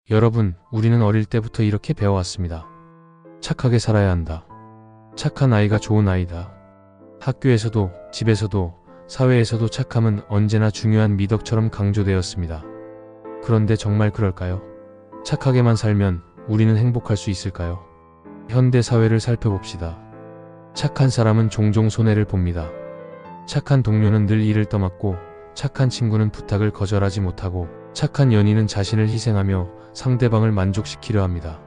여러분, 우리는 어릴 때부터 이렇게 배워왔습니다. 착하게 살아야 한다. 착한 아이가 좋은 아이다. 학교에서도, 집에서도, 사회에서도 착함은 언제나 중요한 미덕처럼 강조되었습니다. 그런데 정말 그럴까요? 착하게만 살면 우리는 행복할 수 있을까요? 현대 사회를 살펴봅시다. 착한 사람은 종종 손해를 봅니다. 착한 동료는 늘 일을 떠맡고, 착한 친구는 부탁을 거절하지 못하고, 착한 연인은 자신을 희생하며 상대방을 만족시키려 합니다.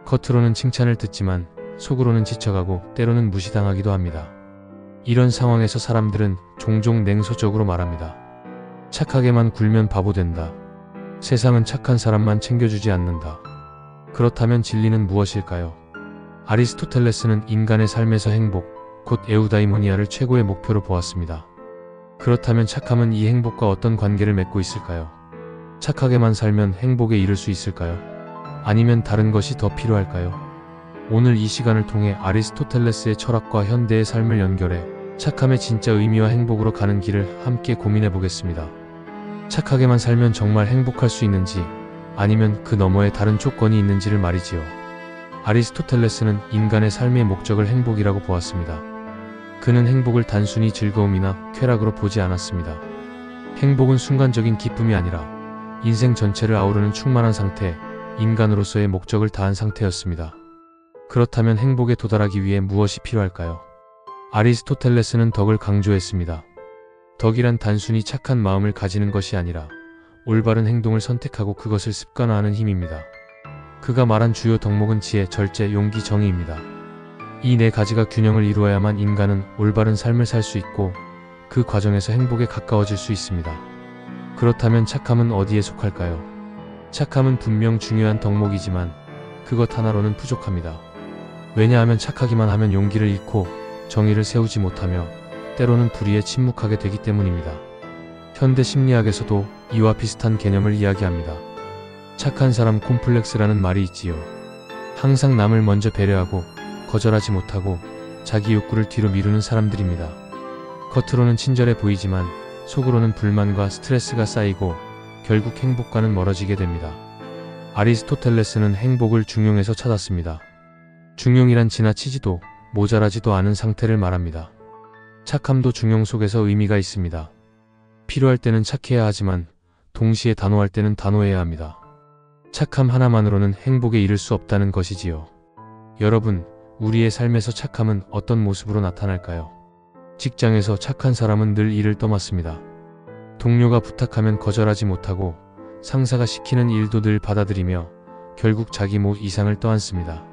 겉으로는 칭찬을 듣지만 속으로는 지쳐가고 때로는 무시당하기도 합니다. 이런 상황에서 사람들은 종종 냉소적으로 말합니다. 착하게만 굴면 바보 된다. 세상은 착한 사람만 챙겨주지 않는다. 그렇다면 진리는 무엇일까요? 아리스토텔레스는 인간의 삶에서 행복, 곧 에우다이모니아를 최고의 목표로 보았습니다. 그렇다면 착함은 이 행복과 어떤 관계를 맺고 있을까요? 착하게만 살면 행복에 이를 수 있을까요? 아니면 다른 것이 더 필요할까요? 오늘 이 시간을 통해 아리스토텔레스의 철학과 현대의 삶을 연결해 착함의 진짜 의미와 행복으로 가는 길을 함께 고민해 보겠습니다. 착하게만 살면 정말 행복할 수 있는지, 아니면 그 너머에 다른 조건이 있는지를 말이지요. 아리스토텔레스는 인간의 삶의 목적을 행복이라고 보았습니다. 그는 행복을 단순히 즐거움이나 쾌락으로 보지 않았습니다. 행복은 순간적인 기쁨이 아니라 인생 전체를 아우르는 충만한 상태, 인간으로서의 목적을 다한 상태였습니다. 그렇다면 행복에 도달하기 위해 무엇이 필요할까요? 아리스토텔레스는 덕을 강조했습니다. 덕이란 단순히 착한 마음을 가지는 것이 아니라 올바른 행동을 선택하고 그것을 습관화하는 힘입니다. 그가 말한 주요 덕목은 지혜, 절제, 용기, 정의입니다. 이 네 가지가 균형을 이루어야만 인간은 올바른 삶을 살 수 있고 그 과정에서 행복에 가까워질 수 있습니다. 그렇다면 착함은 어디에 속할까요? 착함은 분명 중요한 덕목이지만 그것 하나로는 부족합니다. 왜냐하면 착하기만 하면 용기를 잃고 정의를 세우지 못하며 때로는 불의에 침묵하게 되기 때문입니다. 현대 심리학에서도 이와 비슷한 개념을 이야기합니다. 착한 사람 콤플렉스라는 말이 있지요. 항상 남을 먼저 배려하고 거절하지 못하고 자기 욕구를 뒤로 미루는 사람들입니다. 겉으로는 친절해 보이지만 속으로는 불만과 스트레스가 쌓이고 결국 행복과는 멀어지게 됩니다. 아리스토텔레스는 행복을 중용에서 찾았습니다. 중용이란 지나치지도 모자라지도 않은 상태를 말합니다. 착함도 중용 속에서 의미가 있습니다. 필요할 때는 착해야 하지만 동시에 단호할 때는 단호해야 합니다. 착함 하나만으로는 행복에 이를 수 없다는 것이지요. 여러분, 우리의 삶에서 착함은 어떤 모습으로 나타날까요? 직장에서 착한 사람은 늘 일을 떠맡습니다. 동료가 부탁하면 거절하지 못하고 상사가 시키는 일도 늘 받아들이며 결국 자기 몫 이상을 떠안습니다.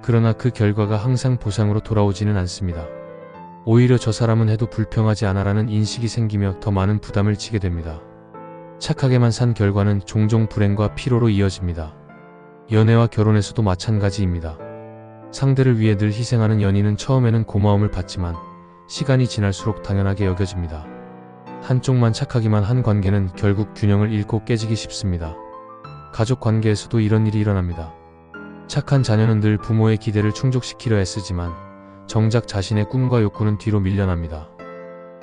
그러나 그 결과가 항상 보상으로 돌아오지는 않습니다. 오히려 저 사람은 해도 불평하지 않아라는 인식이 생기며 더 많은 부담을 지게 됩니다. 착하게만 산 결과는 종종 불행과 피로로 이어집니다. 연애와 결혼에서도 마찬가지입니다. 상대를 위해 늘 희생하는 연인은 처음에는 고마움을 받지만 시간이 지날수록 당연하게 여겨집니다. 한쪽만 착하기만 한 관계는 결국 균형을 잃고 깨지기 쉽습니다. 가족 관계에서도 이런 일이 일어납니다. 착한 자녀는 늘 부모의 기대를 충족시키려 애쓰지만 정작 자신의 꿈과 욕구는 뒤로 밀려납니다.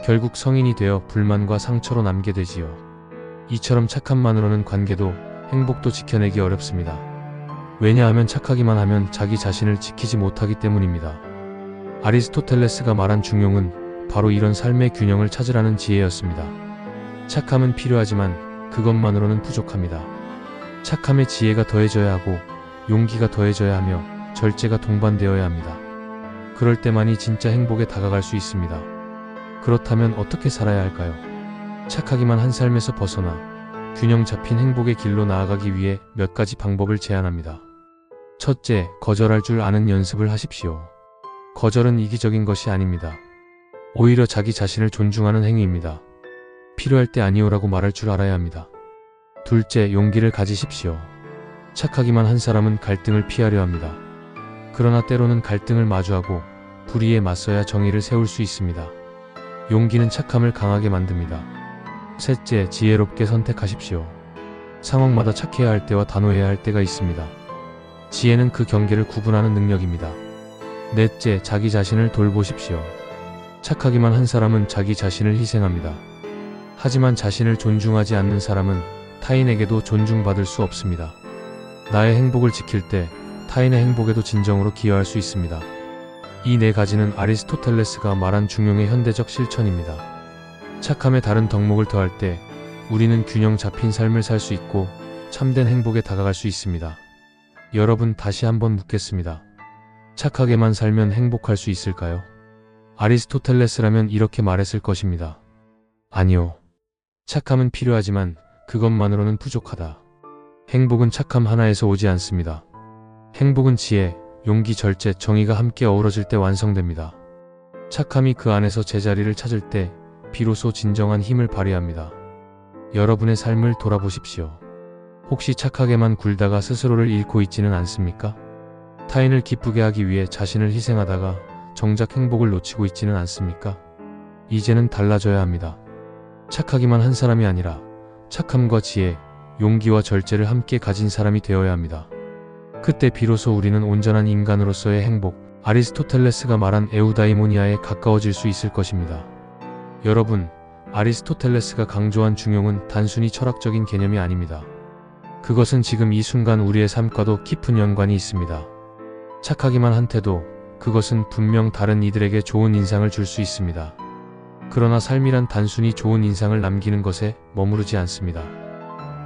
결국 성인이 되어 불만과 상처로 남게 되지요. 이처럼 착함만으로는 관계도 행복도 지켜내기 어렵습니다. 왜냐하면 착하기만 하면 자기 자신을 지키지 못하기 때문입니다. 아리스토텔레스가 말한 중용은 바로 이런 삶의 균형을 찾으라는 지혜였습니다. 착함은 필요하지만 그것만으로는 부족합니다. 착함에 지혜가 더해져야 하고 용기가 더해져야 하며 절제가 동반되어야 합니다. 그럴 때만이 진짜 행복에 다가갈 수 있습니다. 그렇다면 어떻게 살아야 할까요? 착하기만 한 삶에서 벗어나 균형 잡힌 행복의 길로 나아가기 위해 몇 가지 방법을 제안합니다. 첫째, 거절할 줄 아는 연습을 하십시오. 거절은 이기적인 것이 아닙니다. 오히려 자기 자신을 존중하는 행위입니다. 필요할 때 아니오라고 말할 줄 알아야 합니다. 둘째, 용기를 가지십시오. 착하기만 한 사람은 갈등을 피하려 합니다. 그러나 때로는 갈등을 마주하고 불의에 맞서야 정의를 세울 수 있습니다. 용기는 착함을 강하게 만듭니다. 셋째, 지혜롭게 선택하십시오. 상황마다 착해야 할 때와 단호해야 할 때가 있습니다. 지혜는 그 경계를 구분하는 능력입니다. 넷째, 자기 자신을 돌보십시오. 착하기만 한 사람은 자기 자신을 희생합니다. 하지만 자신을 존중하지 않는 사람은 타인에게도 존중받을 수 없습니다. 나의 행복을 지킬 때 타인의 행복에도 진정으로 기여할 수 있습니다. 이 네 가지는 아리스토텔레스가 말한 중용의 현대적 실천입니다. 착함에 다른 덕목을 더할 때 우리는 균형 잡힌 삶을 살 수 있고 참된 행복에 다가갈 수 있습니다. 여러분, 다시 한번 묻겠습니다. 착하게만 살면 행복할 수 있을까요? 아리스토텔레스라면 이렇게 말했을 것입니다. 아니요. 착함은 필요하지만 그것만으로는 부족하다. 행복은 착함 하나에서 오지 않습니다. 행복은 지혜, 용기, 절제, 정의가 함께 어우러질 때 완성됩니다. 착함이 그 안에서 제자리를 찾을 때 비로소 진정한 힘을 발휘합니다. 여러분의 삶을 돌아보십시오. 혹시 착하게만 굴다가 스스로를 잃고 있지는 않습니까? 타인을 기쁘게 하기 위해 자신을 희생하다가 정작 행복을 놓치고 있지는 않습니까? 이제는 달라져야 합니다. 착하기만 한 사람이 아니라 착함과 지혜, 용기와 절제를 함께 가진 사람이 되어야 합니다. 그때 비로소 우리는 온전한 인간으로서의 행복, 아리스토텔레스가 말한 에우다이모니아에 가까워질 수 있을 것입니다. 여러분, 아리스토텔레스가 강조한 중용은 단순히 철학적인 개념이 아닙니다. 그것은 지금 이 순간 우리의 삶과도 깊은 연관이 있습니다. 착하기만 한 태도, 그것은 분명 다른 이들에게 좋은 인상을 줄 수 있습니다. 그러나 삶이란 단순히 좋은 인상을 남기는 것에 머무르지 않습니다.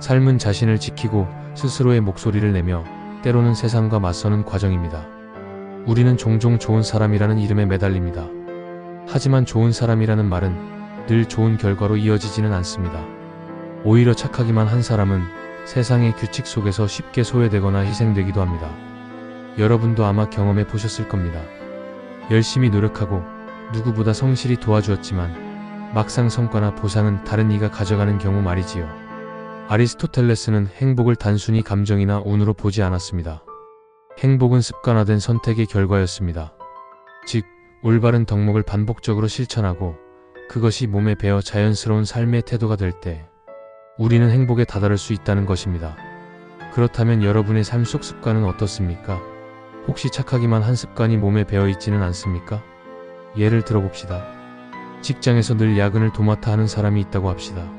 삶은 자신을 지키고 스스로의 목소리를 내며 때로는 세상과 맞서는 과정입니다. 우리는 종종 좋은 사람이라는 이름에 매달립니다. 하지만 좋은 사람이라는 말은 늘 좋은 결과로 이어지지는 않습니다. 오히려 착하기만 한 사람은 세상의 규칙 속에서 쉽게 소외되거나 희생되기도 합니다. 여러분도 아마 경험해 보셨을 겁니다. 열심히 노력하고 누구보다 성실히 도와주었지만 막상 성과나 보상은 다른 이가 가져가는 경우 말이지요. 아리스토텔레스는 행복을 단순히 감정이나 운으로 보지 않았습니다. 행복은 습관화된 선택의 결과였습니다. 즉, 올바른 덕목을 반복적으로 실천하고 그것이 몸에 배어 자연스러운 삶의 태도가 될 때 우리는 행복에 다다를 수 있다는 것입니다. 그렇다면 여러분의 삶 속 습관은 어떻습니까? 혹시 착하기만 한 습관이 몸에 배어 있지는 않습니까? 예를 들어봅시다. 직장에서 늘 야근을 도맡아 하는 사람이 있다고 합시다.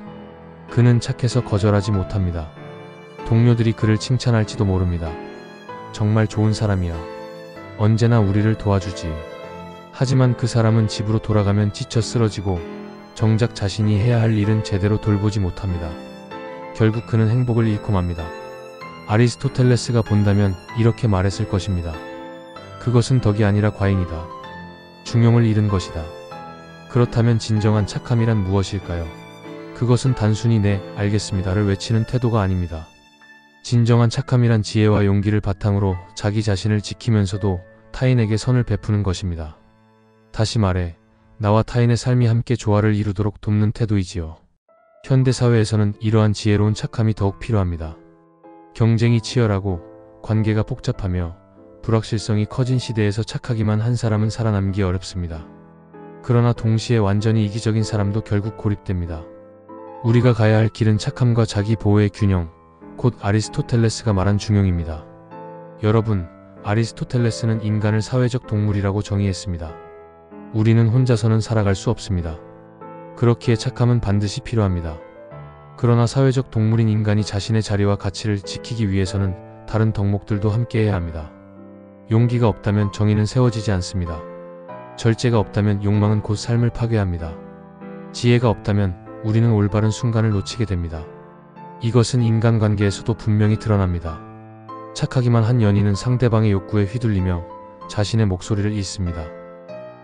그는 착해서 거절하지 못합니다. 동료들이 그를 칭찬할지도 모릅니다. 정말 좋은 사람이야. 언제나 우리를 도와주지. 하지만 그 사람은 집으로 돌아가면 지쳐 쓰러지고 정작 자신이 해야 할 일은 제대로 돌보지 못합니다. 결국 그는 행복을 잃고 맙니다. 아리스토텔레스가 본다면 이렇게 말했을 것입니다. 그것은 덕이 아니라 과잉이다. 중용을 잃은 것이다. 그렇다면 진정한 착함이란 무엇일까요? 그것은 단순히 네, 알겠습니다를 외치는 태도가 아닙니다. 진정한 착함이란 지혜와 용기를 바탕으로 자기 자신을 지키면서도 타인에게 선을 베푸는 것입니다. 다시 말해, 나와 타인의 삶이 함께 조화를 이루도록 돕는 태도이지요. 현대사회에서는 이러한 지혜로운 착함이 더욱 필요합니다. 경쟁이 치열하고 관계가 복잡하며 불확실성이 커진 시대에서 착하기만 한 사람은 살아남기 어렵습니다. 그러나 동시에 완전히 이기적인 사람도 결국 고립됩니다. 우리가 가야 할 길은 착함과 자기 보호의 균형, 곧 아리스토텔레스가 말한 중용입니다. 여러분, 아리스토텔레스는 인간을 사회적 동물이라고 정의했습니다. 우리는 혼자서는 살아갈 수 없습니다. 그렇기에 착함은 반드시 필요합니다. 그러나 사회적 동물인 인간이 자신의 자리와 가치를 지키기 위해서는 다른 덕목들도 함께해야 합니다. 용기가 없다면 정의는 세워지지 않습니다. 절제가 없다면 욕망은 곧 삶을 파괴합니다. 지혜가 없다면 우리는 올바른 순간을 놓치게 됩니다. 이것은 인간관계에서도 분명히 드러납니다. 착하기만 한 연인은 상대방의 욕구에 휘둘리며 자신의 목소리를 잃습니다.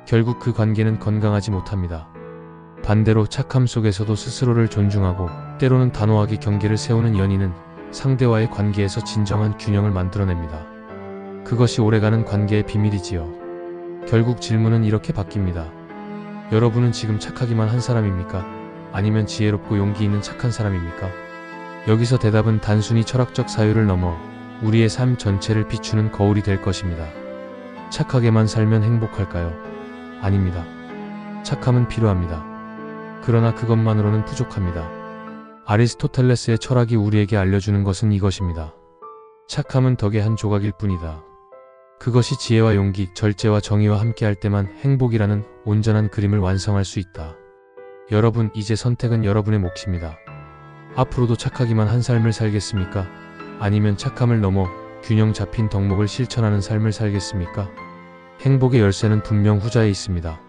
결국 그 관계는 건강하지 못합니다. 반대로 착함 속에서도 스스로를 존중하고 때로는 단호하게 경계를 세우는 연인은 상대와의 관계에서 진정한 균형을 만들어냅니다. 그것이 오래가는 관계의 비밀이지요. 결국 질문은 이렇게 바뀝니다. 여러분은 지금 착하기만 한 사람입니까? 아니면 지혜롭고 용기 있는 착한 사람입니까? 여기서 대답은 단순히 철학적 사유를 넘어 우리의 삶 전체를 비추는 거울이 될 것입니다. 착하게만 살면 행복할까요? 아닙니다. 착함은 필요합니다. 그러나 그것만으로는 부족합니다. 아리스토텔레스의 철학이 우리에게 알려주는 것은 이것입니다. 착함은 덕의 한 조각일 뿐이다. 그것이 지혜와 용기, 절제와 정의와 함께할 때만 행복이라는 온전한 그림을 완성할 수 있다. 여러분, 이제 선택은 여러분의 몫입니다. 앞으로도 착하기만 한 삶을 살겠습니까? 아니면 착함을 넘어 균형 잡힌 덕목을 실천하는 삶을 살겠습니까? 행복의 열쇠는 분명 후자에 있습니다.